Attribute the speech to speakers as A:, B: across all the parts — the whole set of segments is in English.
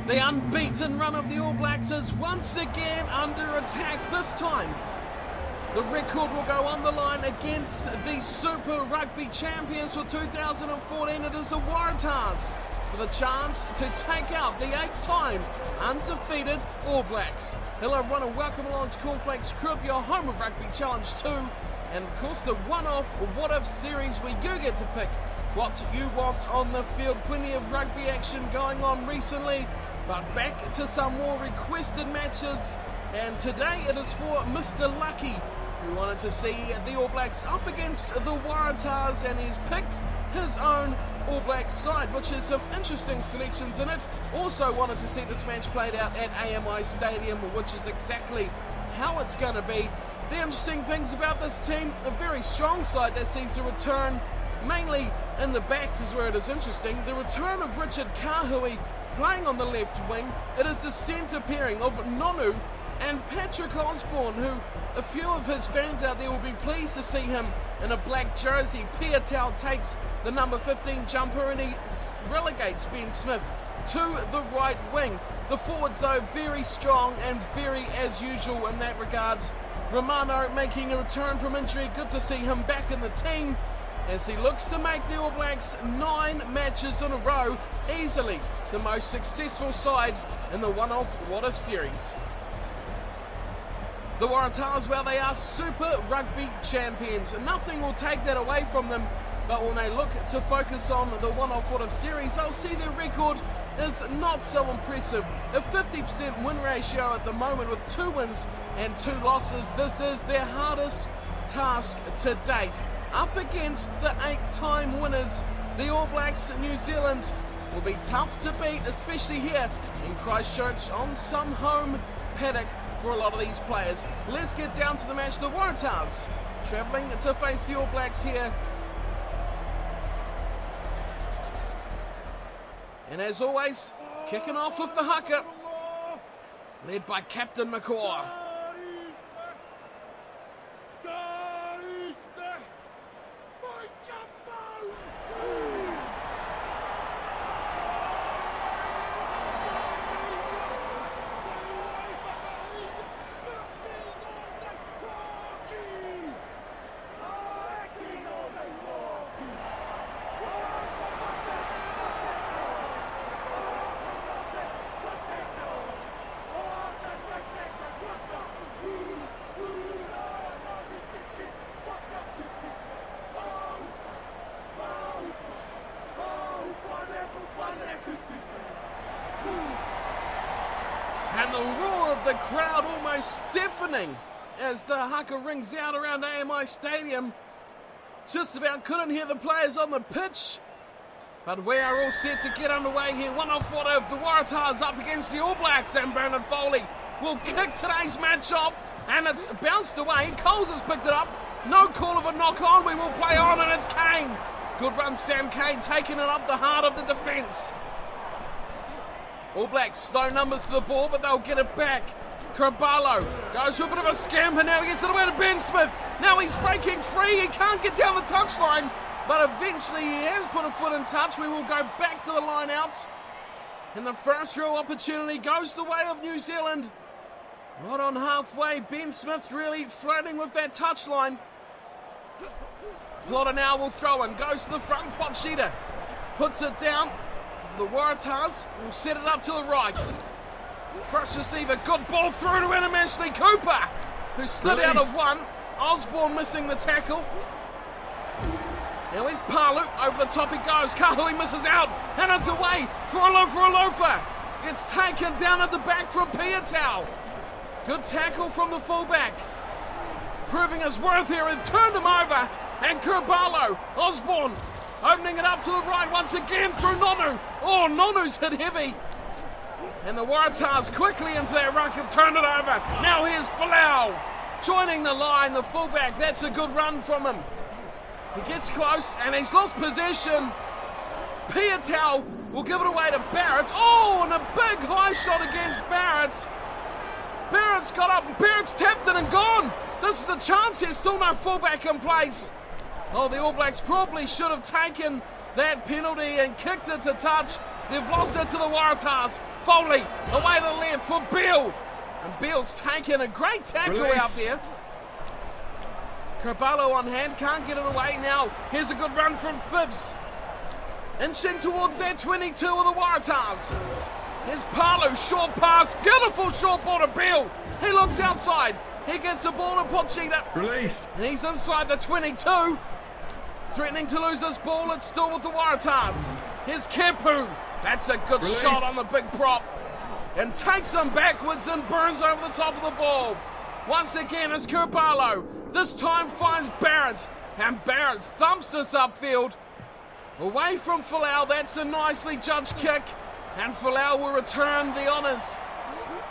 A: The unbeaten run of the All Blacks is once again under attack. This time, the record will go on the line against the Super Rugby champions for 2014. It is the Waratahs with a chance to take out the 8-time undefeated All Blacks. Hello everyone and welcome along to Cornflakes Crib, your home of Rugby Challenge 2. And of course the one-off What If series where you get to pick what you want on the field. Plenty of rugby action going on recently, but back to some more requested matches. And today it is for Mr. Lucky, who wanted to see the All Blacks up against the Waratahs, and he's picked his own All Blacks side, which has some interesting selections in it. Also wanted to see this match played out at AMI Stadium, which is exactly how it's going to be. The interesting things about this team, a very strong side that sees the return, mainly in the backs is where it is interesting. The return of Richard Kahui playing on the left wing. It is the centre pairing of Nonu and Patrick Osborne, who a few of his fans out there will be pleased to see him in a black jersey. Piatau takes the number 15 jumper and he relegates Ben Smith to the right wing. The forwards though very strong and very as usual in that regards. Romano making a return from injury. Good to see him back in the team as he looks to make the All Blacks 9 matches in a row, easily the most successful side in the one-off What If series. The Waratahs, well, they are Super Rugby champions. Nothing will take that away from them, but when they look to focus on the one-off What If series, they'll see their record is not so impressive. A 50% win ratio at the moment with 2 wins and 2 losses. This is their hardest task to date. Up against the 8-time winners, the All Blacks New Zealand will be tough to beat, especially here in Christchurch on some home paddock for a lot of these players. Let's get down to the match. The Waratahs travelling to face the All Blacks here. And as always, kicking off with the haka, led by Captain McCaw. And the roar of the crowd almost deafening as the haka rings out around AMI Stadium. Just about couldn't hear the players on the pitch. But we are all set to get underway here. One-off What If, the Waratahs up against the All Blacks, and Bernard Foley will kick today's match off. And it's bounced away. Coles has picked it up. No call of a knock on. We will play on, and it's Kane. Good run, Sam Kane, taking it up the heart of the defence. All Blacks, slow numbers to the ball, but they'll get it back. Carballo goes for a bit of a scamper now. He gets it away to Ben Smith. Now he's breaking free. He can't get down the touchline, but eventually he has put a foot in touch. We will go back to the line outs. And the first real opportunity goes the way of New Zealand. Right on halfway, Ben Smith really flirting with that touchline. Plotter now will throw in. Goes to the front. Potchita puts it down. The Waratahs will set it up to the right. First receiver, good ball through to Adam Ashley Cooper, who slid out of one. Osborne missing the tackle. Now here's Palu, over the top he goes. Kahui misses out, and it's away for a loafer. It's taken down at the back from Piatau. Good tackle from the fullback, proving his worth here. They've turned him over, and Carballo, Osborne opening it up to the right once again through Nonu. Oh, Nonu's hit heavy. And the Waratahs quickly into that ruck have turned it over. Now here's Folau joining the line, the fullback. That's a good run from him. He gets close and he's lost possession. Piatau will give it away to Barrett. Oh, and a big high shot against Barrett. Barrett's got up and Barrett's tapped it and gone. This is a chance. There's still no fullback in place. Oh, the All Blacks probably should have taken that penalty and kicked it to touch. They've lost it to the Waratahs. Foley away to the left for Beale. And Beale's taken a great tackle out there. Carballo on hand, can't get it away now. Here's a good run from Phibbs. Inching towards their 22 of the Waratahs. Here's Palu, short pass, beautiful short ball to Beale. He looks outside. He gets the ball to Pochita.
B: Release.
A: And he's inside the 22. Threatening to lose this ball, it's still with the Waratahs. Here's Kepu. That's a good shot on the big prop. And takes them backwards and burns over the top of the ball. Once again, it's Carballo. This time finds Barrett. And Barrett thumps this upfield. Away from Folau, that's a nicely judged kick. And Folau will return the honours.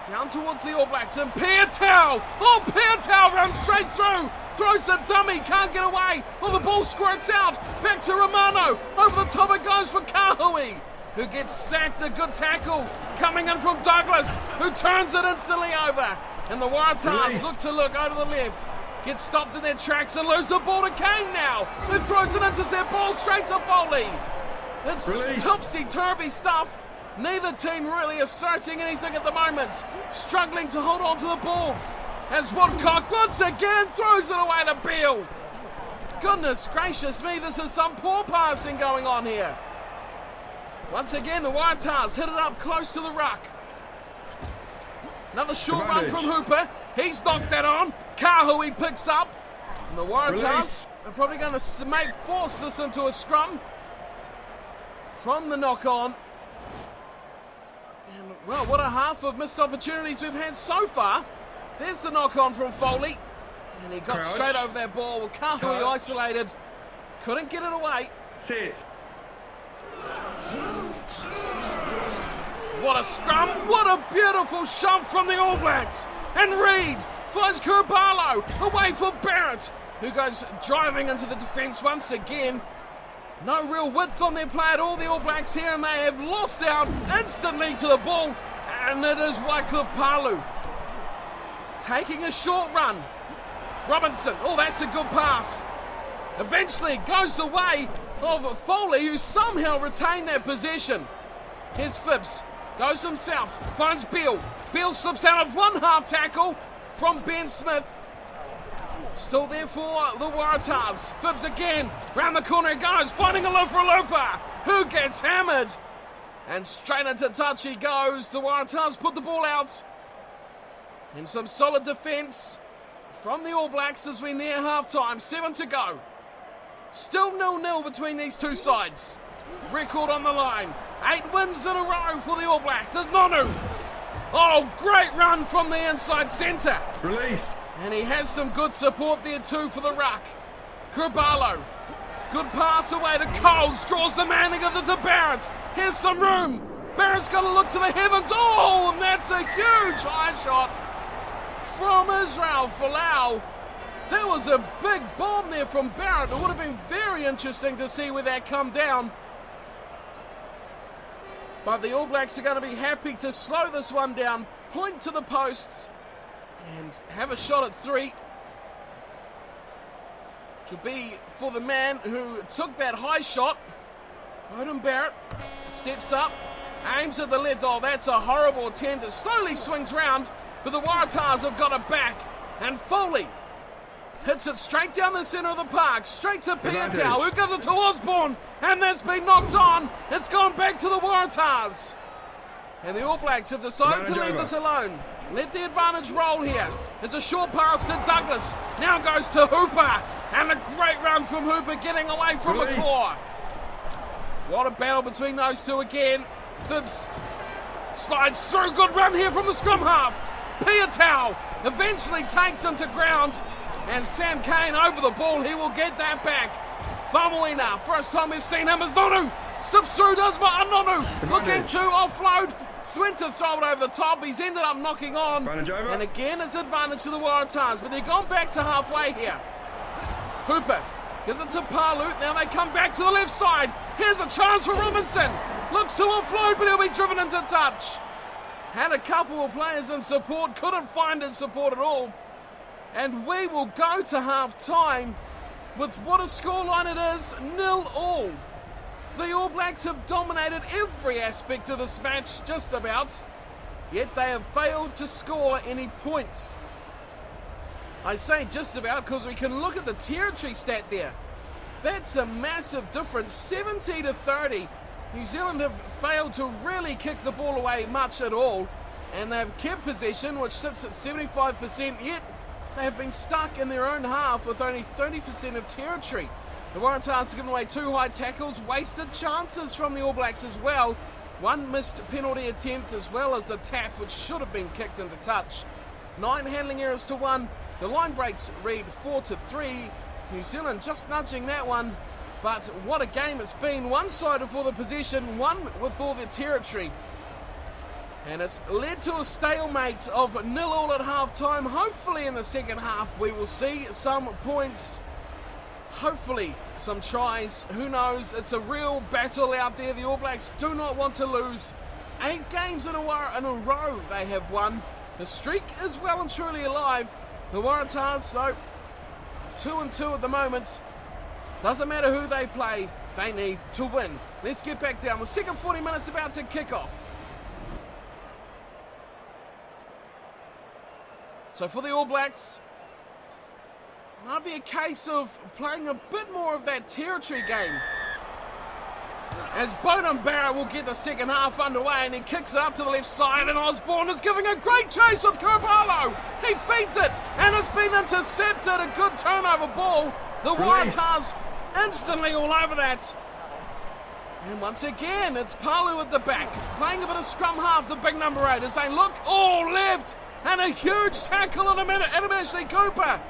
A: Down towards the All Blacks, and Piatau! Oh, Piatau runs straight through! Throws the dummy, can't get away! Oh, the ball squirts out! Back to Romano! Over the top it goes for Kahui, who gets sacked. A good tackle coming in from Douglas, who turns it instantly over. And the Waratahs look to look over the left. Get stopped in their tracks and lose the ball to Kane now, who throws an intercept ball straight to Foley. It's topsy-turvy stuff. Neither team really asserting anything at the moment. Struggling to hold on to the ball. As Woodcock once again throws it away to Beale. Goodness gracious me, this is some poor passing going on here. Once again, the Waratahs hit it up close to the ruck. Another short run from Hooper. He's knocked that on. Kahui picks up. And the Waratahs are probably going to force this into a scrum. From the knock-on. And, well, what a half of missed opportunities we've had so far. There's the knock-on from Foley. And he got straight over that ball with Kahui isolated. Couldn't get it away.
B: Set.
A: What a scrum. What a beautiful shove from the All Blacks. And Reid finds Carballo away for Barrett, who goes driving into the defence once again. No real width on their play at all, the All Blacks here, and they have lost out instantly to the ball. And it is Wycliffe Palu taking a short run. Robinson, oh, that's a good pass. Eventually goes the way of Foley, who somehow retained that possession. Here's Phibbs, goes himself, finds Beale. Beale slips out of one half tackle from Ben Smith. Still there for the Waratahs. Phibbs again, round the corner he goes, finding a loop for Lufa, who gets hammered. And straight into touch he goes. The Waratahs put the ball out. In some solid defence from the All Blacks as we near half-time. 7 to go. Still 0-0 between these two sides. Record on the line. 8 wins in a row for the All Blacks. It's Nonu. Oh, great run from the inside centre.
B: Release.
A: And he has some good support there too for the ruck. Carballo. Good pass away to Coles. Draws the man and gives it to Barrett. Here's some room. Barrett's got to look to the heavens. Oh, and that's a huge high shot from Israel Folau. That was a big bomb there from Barrett. It would have been very interesting to see where that come down. But the All Blacks are going to be happy to slow this one down, point to the posts, and have a shot at 3. To be for the man who took that high shot. Beauden Barrett steps up, aims at the left. Oh, that's a horrible attempt. It slowly swings round, but the Waratahs have got it back. And Foley hits it straight down the centre of the park, straight to Piatau, who gives it to Osborne, and that's been knocked on. It's gone back to the Waratahs. And the All Blacks have decided to leave this alone. Let the advantage roll here. It's a short pass to Douglas. Now goes to Hooper. And a great run from Hooper getting away from McClaw. What a battle between those two again. Phibbs slides through. Good run here from the scrum half. Piatau eventually takes him to ground. And Sam Cane over the ball. He will get that back. Famuina, first time we've seen him as Nonu. Slips through, does Nonu. Looking to offload. Went to throw it over the top. He's ended up knocking on. And again, it's advantage to the Waratahs. But they've gone back to halfway here. Hooper gives it to Palu. Now they come back to the left side. Here's a chance for Robinson. Looks to offload, but he'll be driven into touch. Had a couple of players in support. Couldn't find his support at all. And we will go to half-time with what a scoreline it is, 0-0. The All Blacks have dominated every aspect of this match, just about, yet they have failed to score any points. I say just about because we can look at the territory stat there. That's a massive difference, 70-30. New Zealand have failed to really kick the ball away much at all, and they've kept possession, which sits at 75%, yet they have been stuck in their own half with only 30% of territory. The Waratahs have given away 2 high tackles, wasted chances from the All Blacks as well. 1 missed penalty attempt as well as the tap, which should have been kicked into touch. 9 handling errors to 1. The line breaks read 4-3. New Zealand just nudging that one. But what a game it's been. One sided for the possession, one with all the territory. And it's led to a stalemate of 0-0 at half-time. Hopefully in the second half we will see some points. Hopefully some tries. Who knows? It's a real battle out there. The All Blacks do not want to lose. 8 games in a row they have won. The streak is well and truly alive. The Waratahs, though, 2-2 at the moment. Doesn't matter who they play, they need to win. Let's get back down. The second 40 minutes about to kick off. So for the All Blacks, it might be a case of playing a bit more of that territory game. As Bowden Barrett will get the second half underway, and he kicks it up to the left side, and Osborne is giving a great chase with Kurabalo. He feeds it, and it's been intercepted. A good turnover ball. The Waratahs instantly all over that. And once again, it's Palu at the back, playing a bit of scrum half, the big number 8, as they look, left, and a huge tackle on Ashley Cooper.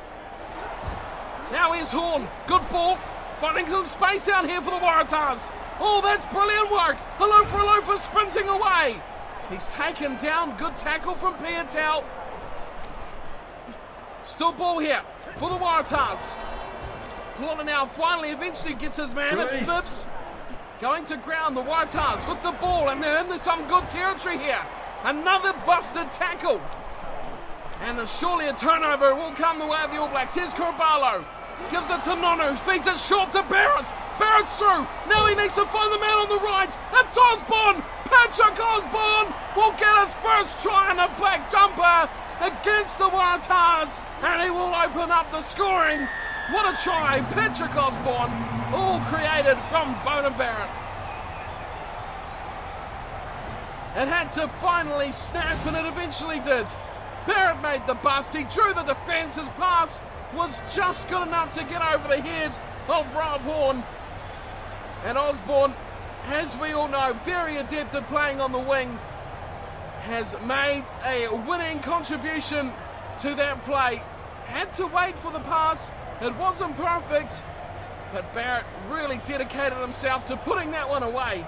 A: Now here's Horn, good ball, finding some space out here for the Waratahs. Oh, that's brilliant work. Alofa sprinting away. He's taken down. Good tackle from Piatel. Still ball here for the Waratahs. Plonna now finally eventually gets his man. It's Phipps going to ground. The Waratahs with the ball, and they're in some good territory here. Another busted tackle. And surely a turnover will come the way of the All Blacks. Here's Kurabalo. Gives it to Nonu. Feeds it short to Barrett. Barrett's through. Now he needs to find the man on the right. It's Osborne. Patrick Osborne will get his first try in a black jumper against the Waratahs, and he will open up the scoring. What a try. Patrick Osborne, all created from Bowden Barrett. It had to finally snap, and it eventually did. Barrett made the bust. He drew the defence. His pass was just good enough to get over the head of Rob Horn. And Osborne, as we all know, very adept at playing on the wing, has made a winning contribution to that play. Had to wait for the pass. It wasn't perfect, but Barrett really dedicated himself to putting that one away.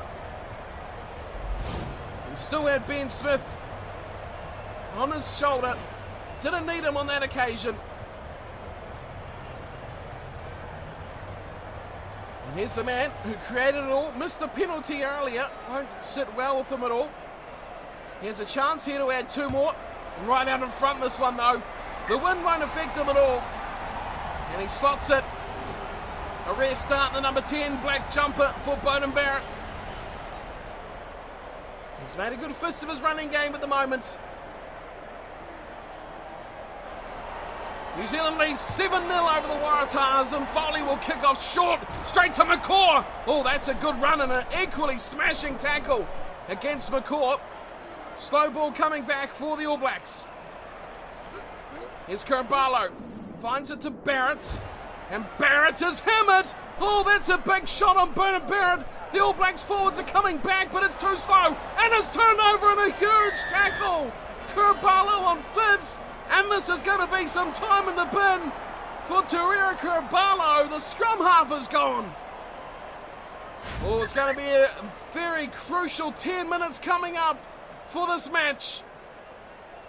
A: And still had Ben Smith on his shoulder. Didn't need him on that occasion. And here's the man who created it all. Missed the penalty earlier. Won't sit well with him at all. Here's a chance here to add 2 more. Right out in front this one though. The wind won't affect him at all. And he slots it. A rare start in the number 10 black jumper for Bowden Barrett. He's made a good fist of his running game at the moment. New Zealand leads 7-0 over the Waratahs, and Foley will kick off short, straight to McCaw. Oh, that's a good run and an equally smashing tackle against McCaw. Slow ball coming back for the All Blacks. Here's Kurabalo, finds it to Barrett, and Barrett is hammered. Oh, that's a big shot on Bernard Barrett. The All Blacks forwards are coming back, but it's too slow, and it's turned over in a huge tackle. Kurabalo on Phibbs. And this is going to be some time in the bin for Terera Kurabalo. The scrum half is gone. Oh, it's going to be a very crucial 10 minutes coming up for this match.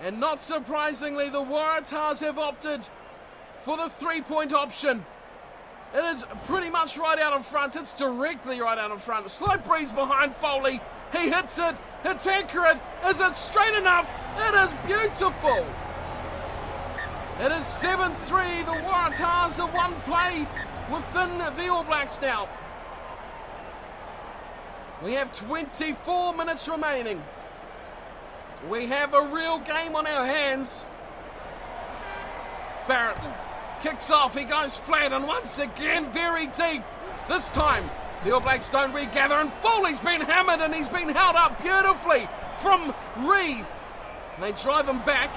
A: And not surprisingly, the Waratahs have opted for the 3-point option. It is pretty much right out in front. It's directly right out in front. Slight breeze behind Foley. He hits it. It's accurate. Is it straight enough? It is beautiful. It is 7-3. The Waratahs are one play within the All Blacks now. We have 24 minutes remaining. We have a real game on our hands. Barrett kicks off. He goes flat and once again very deep. This time the All Blacks don't regather and Foley's been hammered and he's been held up beautifully from Reid. They drive him back.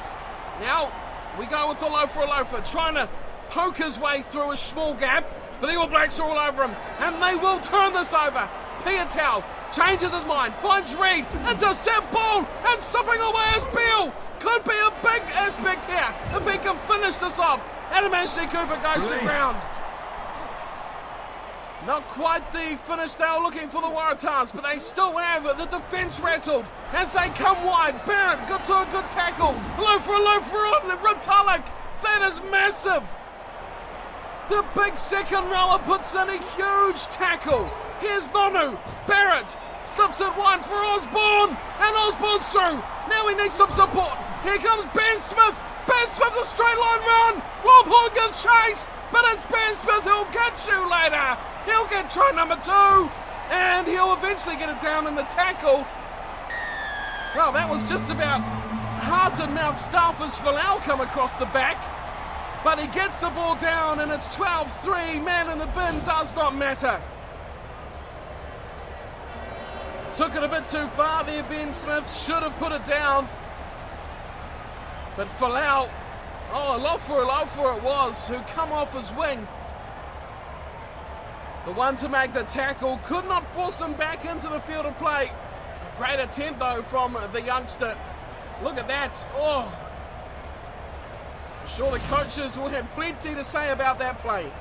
A: Now we go with a loafer trying to poke his way through a small gap, but the All Blacks are all over him and they will turn this over. Piatau changes his mind, finds Reid, intercept ball and slipping away is Beale. Could be a big aspect here if he can finish this off. Adam Ashley Cooper goes to ground. Not quite the finish they were looking for the Waratahs, but they still have the defence rattled as they come wide. Barrett got to a good tackle. Loafer on the Retallick. That is massive. The big second rower puts in a huge tackle. Here's Nonu. Barrett slips it wide for Osborne, and Osborne's through. Now he needs some support. Here comes Ben Smith. Ben Smith, a straight line run. Rob Horn gets chased, but it's Ben Smith who'll get you later. He'll get try number 2, and he'll eventually get it down in the tackle. Well, that was just about heart and mouth stuff as Folau come across the back. But he gets the ball down, and it's 12-3. Man in the bin does not matter. Took it a bit too far there, Ben Smith. Should have put it down. But Folau, a loafer it was, who come off his wing. The one to make the tackle, could not force him back into the field of play. A great attempt though from the youngster. Look at that. I'm sure the coaches will have plenty to say about that play.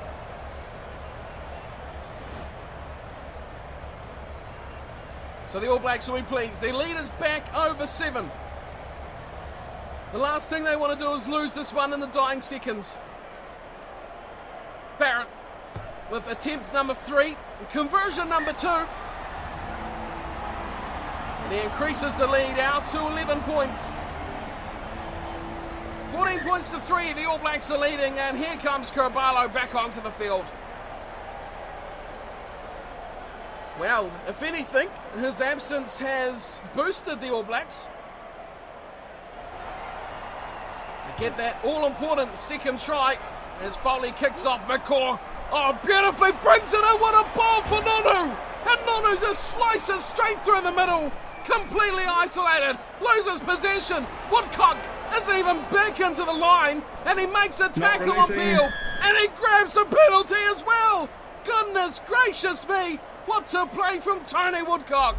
A: So the All Blacks will be pleased. Their lead is back over 7. The last thing they want to do is lose this one in the dying seconds. Barrett with attempt number 3, conversion number 2. And he increases the lead out to 11 points. 14 points to 3, the All Blacks are leading, and here comes Carballo back onto the field. Well, if anything, his absence has boosted the All Blacks. They get that all-important second try as Foley kicks off McCaw. Beautifully brings it in. What a ball for Nonu. And Nonu just slices straight through the middle. Completely isolated. Loses possession. Woodcock isn't even back into the line. And he makes a tackle on Beale. And he grabs a penalty as well. Goodness gracious me. What a play from Tony Woodcock.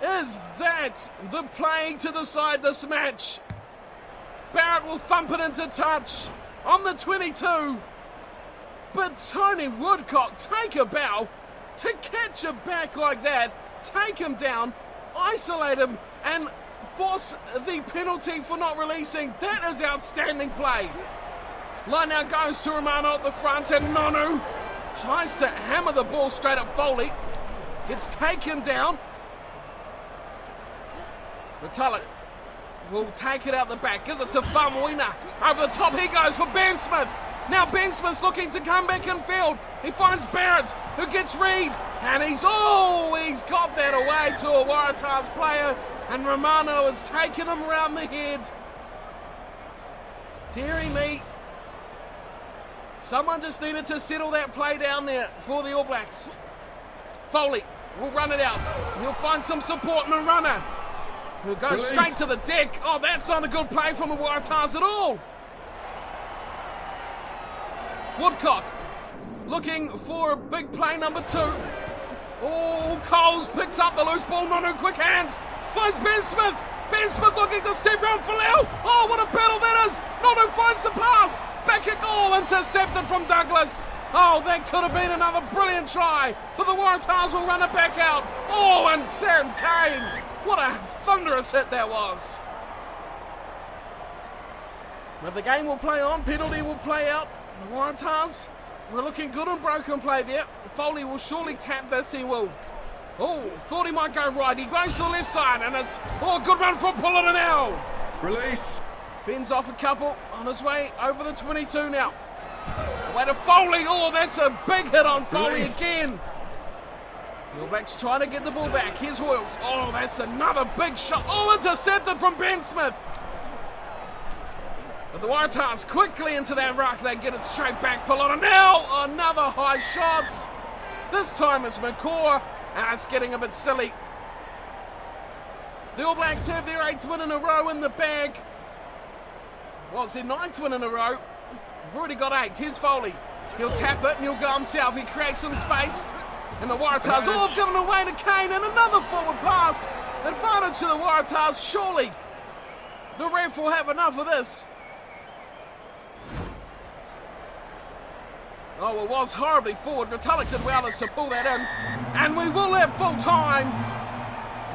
A: Is that the play to decide this match? Barrett will thump it into touch on the 22. But Tony Woodcock, take a bow to catch a back like that, take him down, isolate him, and force the penalty for not releasing. That is outstanding play. Line now goes to Romano at the front, and Nonu tries to hammer the ball straight at Foley. Gets taken down. Retallick will take it out the back, gives it to Famuina. Over the top he goes for Ben Smith. Now Ben Smith looking to come back in field. He finds Barrett, who gets Reid, and he's got that away to a Waratahs player, and Romano has taken him around the head. Deary me. Someone just needed to settle that play down there for the All Blacks. Foley will run it out. He'll find some support. Marunner, who goes straight to the deck. That's not a good play from the Waratahs at all. Woodcock looking for a big play number 2. Coles picks up the loose ball. Nonu, quick hands. Finds Ben Smith. Ben Smith looking to step round Folau. What a battle that is. Nonu finds the pass. Back at goal, intercepted from Douglas. That could have been another brilliant try for the Waratahs. Will run it back out. And Sam Cane. What a thunderous hit that was. But the game will play on. Penalty will play out. The Waratahs were looking good on broken play there. Foley will surely tap this. He will. Thought he might go right. He goes to the left side, and it's a good run from Pullin now.
B: Release.
A: Fends off a couple on his way over the 22 now. Way to Foley. That's a big hit on Foley again. The All Blacks trying to get the ball back. Here's Hoyles. Oh, that's another big shot. Oh, intercepted from Ben Smith. But the Waratahs quickly into that ruck. They get it straight back. Pull on it now. Another high shot. This time it's McCaw. And it's getting a bit silly. The All Blacks have their 8th win in a row in the bag. Well, it's their 9th win in a row. They've already got 8. Here's Foley. He'll tap it and he'll go himself. He creates some space. And the Waratahs have given away to Kane. And another forward pass. Advantage to the Waratahs. Surely the ref will have enough of this. Oh, it was horribly forward. Retallick did well to pull that in. And we will have full time.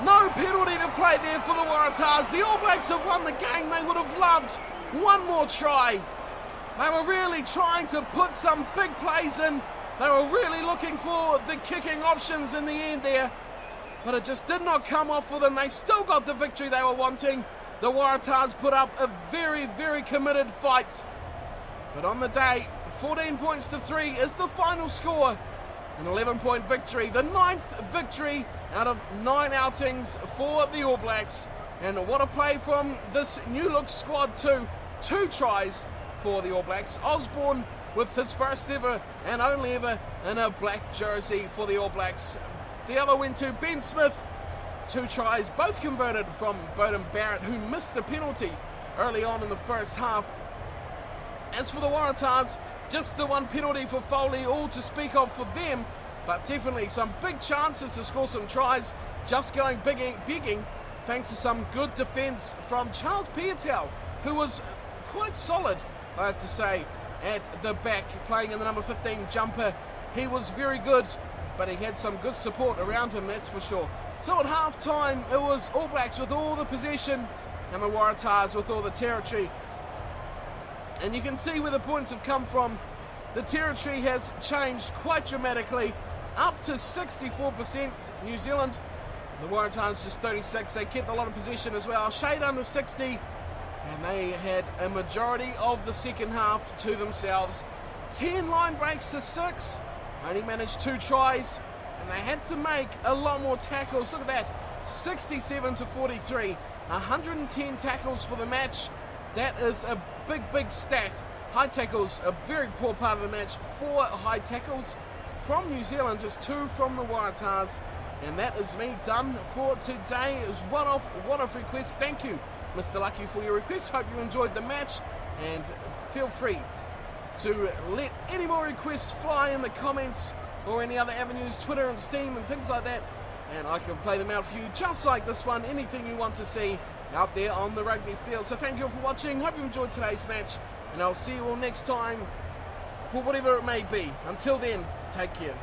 A: No penalty to play there for the Waratahs. The All Blacks have won the game. They would have loved one more try. They were really trying to put some big plays in. They were really looking for the kicking options in the end there. But it just did not come off for them. They still got the victory they were wanting. The Waratahs put up a very, very committed fight. But on the day, 14 points to 3 is the final score. An 11-point victory. The 9th victory out of 9 outings for the All Blacks. And what a play from this new-look squad too. 2 tries for the All Blacks. Osborne with his first ever and only ever in a black jersey for the All Blacks. The other went to Ben Smith. 2 tries, both converted from Beauden Barrett, who missed a penalty early on in the first half. As for the Waratahs, just the 1 penalty for Foley, all to speak of for them, but definitely some big chances to score some tries, just going begging thanks to some good defence from Charles Piutau, who was quite solid, I have to say, at the back, playing in the number 15 jumper. He was very good, but he had some good support around him, that's for sure. So at half-time, it was All Blacks with all the possession and the Waratahs with all the territory. And you can see where the points have come from. The territory has changed quite dramatically, up to 64% New Zealand. The Waratahs just 36. They kept a lot of possession as well. Shade under 60, and they had a majority of the second half to themselves. 10 line breaks to 6. Only managed 2 tries, and they had to make a lot more tackles. Look at that, 67 to 43. 110 tackles for the match. That is a big stat. High tackles, a very poor part of the match. 4 high tackles from New Zealand, just 2 from the Waratahs. And that is me done for today. It was one-off requests. Thank you, Mr. Lucky, for your requests. Hope you enjoyed the match. And feel free to let any more requests fly in the comments or any other avenues, Twitter and Steam and things like that. And I can play them out for you just like this one. Anything you want to see out there on the rugby field. So thank you all for watching. Hope you enjoyed today's match. And I'll see you all next time for whatever it may be. Until then, take care.